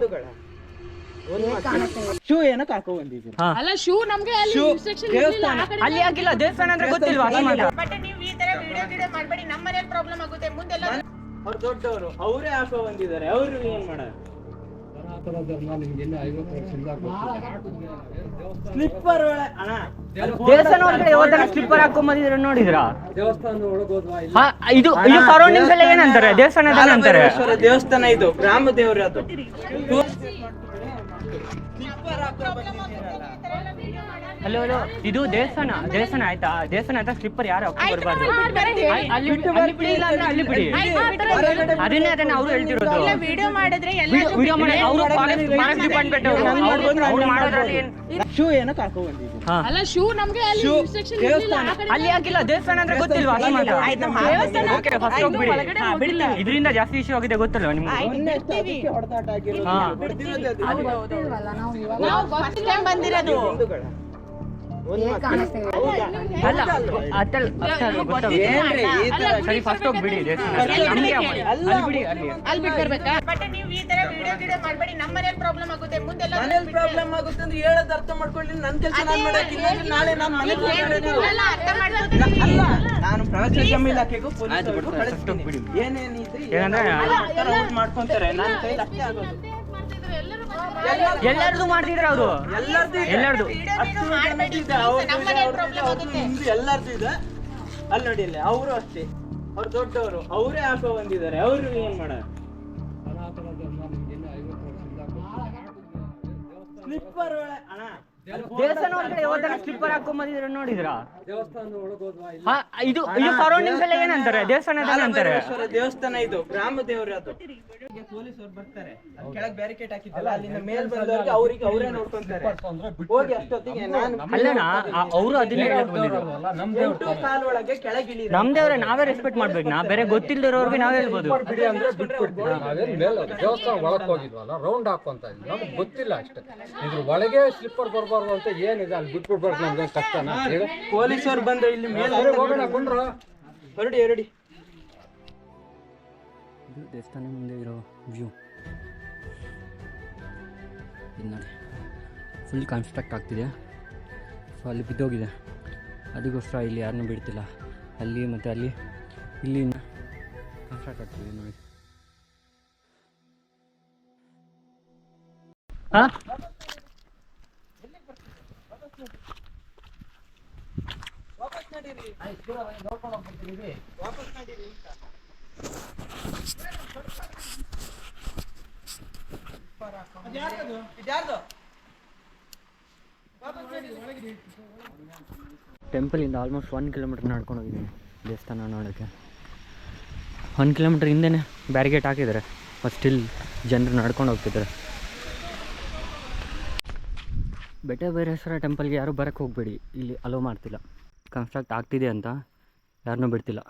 ಹಿಂದೂಗಳ ಶೂ ಏನಕ್ಕೆ ಹಾಕೋ ಬಂದಿದ್ದೀರಿ? ಅಲ್ಲ ಶೂ ನಮ್ಗೆ ಅಲ್ಲಿ ಇನ್ಸ್ಟ್ರಕ್ಷನ್ ದೇವಸ್ಥಾನ ಅಲ್ಲಿ ಆಗಿಲ್ಲ, ದೇವಸ್ಥಾನ ಅಂದ್ರೆ ಗೊತ್ತಿಲ್ವಾ? ಬಟ್ ನೀವು ಈ ತರ ವಿಡಿಯೋ ಮಾಡಬೇಡಿ, ನಮ್ಮ ಮನೇಲಿ ಪ್ರಾಬ್ಲಮ್ ಆಗುತ್ತೆ ಮುಂದೆಲ್ಲ. ಅವ್ರು ದೊಡ್ಡವರು, ಅವರೇ ಹಾಕೋ ಬಂದಿದ್ದಾರೆ, ಅವ್ರು ಏನ್ ಮಾಡೋದು? ಸ್ಲಿಪ್ಪರ್ ಒಳಗೆ ಅಣ್ಣ ದೇವಸ್ಥಾನ ಒಳಗಡೆ ಯಾವತ್ತನ ಸ್ಲಿಪ್ಪರ್ ಹಾಕೊಂಡ್ ಬಂದಿದ್ರೆ ನೋಡಿದ್ರಾ? ಇದು ಸರೌಂಡಿಂಗ್ಸ್ ಎಲ್ಲ ಏನಂತಾರೆ? ದೇವಸ್ಥಾನ ಅಂತಾರೆ. ದೇವಸ್ಥಾನ ಇದು ಗ್ರಾಮ ದೇವರು, ಅದು ಹಲೋ ಹಲೋ, ಇದು ದೇವಸ್ಥಾನ ಆಯ್ತಾ? ದೇವಸ್ಥಾನ ಆಯ್ತಾ? ಸ್ಲಿಪ್ಪರ್ ಯಾರು ಹಾಕೊಂಡ್ ಬರ್ಬಾರ್ದು. ಅಲ್ಲಿ ಬಿಡಿ, ಇಲ್ಲ ಅಂದ್ರೆ ಅಲ್ಲಿ ಬಿಡಿ. ಅದನ್ನೇ ಅವ್ರು ಹೇಳ್ತಿರೋದು. ವಿಡಿಯೋ ಮಾಡಿದ್ರೆ ವಿಡಿಯೋ ಮಾಡಿ ಅವರು ಫಾರೆಸ್ಟ್ ಡಿಪಾರ್ಟ್ಮೆಂಟ್ ಅವ್ರು ಮಾಡೋದ್ರಲ್ಲಿ ಶೂ ಏನಕ್ಕೆ ಹಾಕೋ ಬಂದಿದ್ದೀರಿ? ಅಲ್ಲ ಶೂ ನಮ್ಗೆ ಅಲ್ಲಿ ಇನ್ಸ್ಟ್ರಕ್ಷನ್ ದೇವಸ್ಥಾನ ಅಲ್ಲಿ ಆಗಿಲ್ಲ, ದೇವಸ್ಥಾನ ಅಂದ್ರೆ ಗೊತ್ತಿಲ್ವಾ? ಓಕೆ, ಫಸ್ಟ್ ಹೋಗ್ಬಿಡಿ. ಇದರಿಂದ ಜಾಸ್ತಿ ಇಶ್ಯೂ ಆಗಿದೆ, ಗೊತ್ತಲ್ವಾ ನಿಮ್ಗೆ? ಹೊಡೆದಾಟ ಆಗಿರೋದು ನಾವು ಫಸ್ಟ್ ಟೈಮ್ ಬಂದಿರೋದು. ಅಲ್ಲ ಸರಿ, ಫಸ್ಟ್ ಹೋಗ್ಬಿಡಿ ದೇವಸ್ಥಾನ. ಅಲ್ಲಿ ಬಿಟ್ಟು ಬರ್ಬೇಕಾ? ಬಟ್ ನೀವು ಈ ತರ ವಿಡಿಯೋ ಮಾಡಬೇಡಿ, ನಮ್ಮ ಮನೇಲಿ ಪ್ರಾಬ್ಲಮ್ ಆಗುತ್ತೆ ಮುಂದೆಲ್ಲ. ಮನೇಲಿ ಪ್ರಾಬ್ಲಮ್ ಆಗುತ್ತೆ ಅಂದ್ರೆ ಹೇಳೋದು ಅರ್ಥ ಮಾಡ್ಕೊಳ್ಳಿ. ನನ್ನ ಕೆಲಸ ನಾನು ಮಾಡಕ್ಕಿಲ್ಲ, ನಾಳೆ ನಾನು ಮನೆಗೆ ಅರ್ಥ ಮಾಡ್ಕೊತೀನಿ. ಅಲ್ಲ, ನಾನು ಪ್ರವಾಸೋದ್ಯಮ ಇಲಾಖೆಗೂ ಪೊಲೀಸರಿಗೂ ಕಳಿಸ್ತೀನಿ. ಏನೇನಿದ್ರೆ ಅವ್ರು ಮಾಡ್ಕೊಂತಾರೆ, ನನ್ನ ಕೈಲಿ ಅಷ್ಟೇ ಆಗೋದು. ಎಲ್ಲರದು ಮಾಡ್ತಿದ್ರೆ ಅವರು, ಎಲ್ಲರದು ಎಲ್ಲರದು ಇದೆ. ಅಲ್ಲಿ ನೋಡಿ, ಇಲ್ಲಿ ಅವರು ಅಷ್ಟೇ, ಅವ್ರು ದೊಡ್ಡವರು, ಅವರೇ ಹಾಕೋ ಬಂದಿದ್ದಾರೆ, ಅವ್ರು ಏನ್ ಮಾಡೋದು? ಸ್ಲಿಪ್ಪರ್ ಒಳಗೆ ಅಣ್ಣ ದೇವಸ್ಥಾನ ಒಳಗಡೆ ಯಾವತ್ತನ ಸ್ಲಿಪ್ಪರ್ ಹಾಕೊಂಡ್ ಬಂದಿದ್ರೆ ನೋಡಿದ್ರಾ? ಇದು ಸರೌಂಡಿಂಗ್ಸ್ ಎಲ್ಲ ಏನಂತಾರೆ? ದೇವಸ್ಥಾನ ಅಂತಾರೆ. ದೇವಸ್ಥಾನ ಇದು ಗ್ರಾಮ ದೇವರು, ಅದು ಪೊಲೀಸರು ಬರ್ತಾರೆ, ಕೆಳಗೆ ಬ್ಯಾರಿಕೇಡ್ ಹಾಕಿದ್ದಲ್ಲ, ಅಲ್ಲಿಂದ ಮೇಲ್ ಬಂದವರಿಗೆ ಅವ್ರಿಗೆ ಅವರೇ ನೋಡ್ಕೊಂತಾರೆ. ಹೋಗಿ ಅಷ್ಟೊತ್ತಿಗೆ ನಾನು ಅಲ್ಲಣ್ಣ, ಅವರು ಅದನ್ನೇ ಕಾಲ್ ಒಳಗೆ ಕೆಳಗಿಳಿ. ನಮ್ ದೇವ್ರೆ ನಾವೇ ರೆಸ್ಪೆಕ್ಟ್ ಮಾಡ್ಬೇಕು. ನಾ ಬೇರೆ ಗೊತ್ತಿಲ್ದಿರೋರ್ಗೆ ನಾವೇ ಹೇಳ್ಬೋದು. ದೇವಸ್ಥಾನ ಒಳಕ್ ಹೋಗಿದ್ವಲ್ಲ, ರೌಂಡ್ ಹಾಕೊಂತ ಇದ್ವಿ, ನಮ್ಗೆ ಗೊತ್ತಿಲ್ಲ ಅಷ್ಟೇ. ಇದ್ರ ಒಳಗೆ ಸ್ಲಿಪ್ಪರ್ ಬರ್ಬಾರ್ದು ಅಂತ ಏನಿದೆ, ಅಲ್ಲಿ ಬಿಟ್ಬಿಡ್ಬಾರ್ದು, ನಮ್ಗೆ ಕಷ್ಟನ. ಪೊಲೀಸರು ಬಂದು ಇಲ್ಲಿ ಮೇಲೆ ಹೋಗೋಣ ಕೊಂಡ್ರ ಹೊರಡಿ. ಇದು ದೇವಸ್ಥಾನ ಮುಂದೆ ಇರೋ ವ್ಯೂ ಇದು ನೋಡಿ, ಫುಲ್ ಕನ್ಸ್ಟ್ರಕ್ಟ್ ಆಗ್ತಿದೆ. ಸೊ ಅಲ್ಲಿ ಬಿದ್ದೋಗಿದೆ, ಅದಕ್ಕೋಸ್ಕರ ಇಲ್ಲಿ ಯಾರನ್ನೂ ಬಿಡ್ತಿಲ್ಲ. ಅಲ್ಲಿ ಮತ್ತು ಅಲ್ಲಿ ಇಲ್ಲಿ ಕನ್ಸ್ಟ್ರಕ್ಟ್ ಆಗ್ತಿದೆ ನೋಡಿ. ಹಾಂ, ಟೆಂಪಲಿಂದ ಆಲ್ಮೋಸ್ಟ್ 1 ಕಿಲೋಮೀಟರ್ ನಡ್ಕೊಂಡು ಹೋಗಿದ್ದೀನಿ ದೇವಸ್ಥಾನ ನೋಡೋಕ್ಕೆ. 1 ಕಿಲೋಮೀಟರ್ ಹಿಂದೆನೇ ಬ್ಯಾರಿಗೇಟ್ ಹಾಕಿದ್ದಾರೆ, ಬಟ್ ಸ್ಟಿಲ್ ಜನರು ನಡ್ಕೊಂಡು ಹೋಗ್ತಿದ್ದಾರೆ. ಬೆಟ್ಟ ಭೈರವೇಶ್ವರ ಟೆಂಪಲ್ಗೆ ಯಾರೂ ಬರೋಕ್ಕೆ ಹೋಗಬೇಡಿ, ಇಲ್ಲಿ ಅಲೋ ಮಾಡ್ತಿಲ್ಲ. ಕನ್ಸ್ಟ್ರಕ್ಟ್ ಆಗ್ತಿದೆ ಅಂತ ಯಾರನ್ನೂ ಬಿಡ್ತಿಲ್ಲ.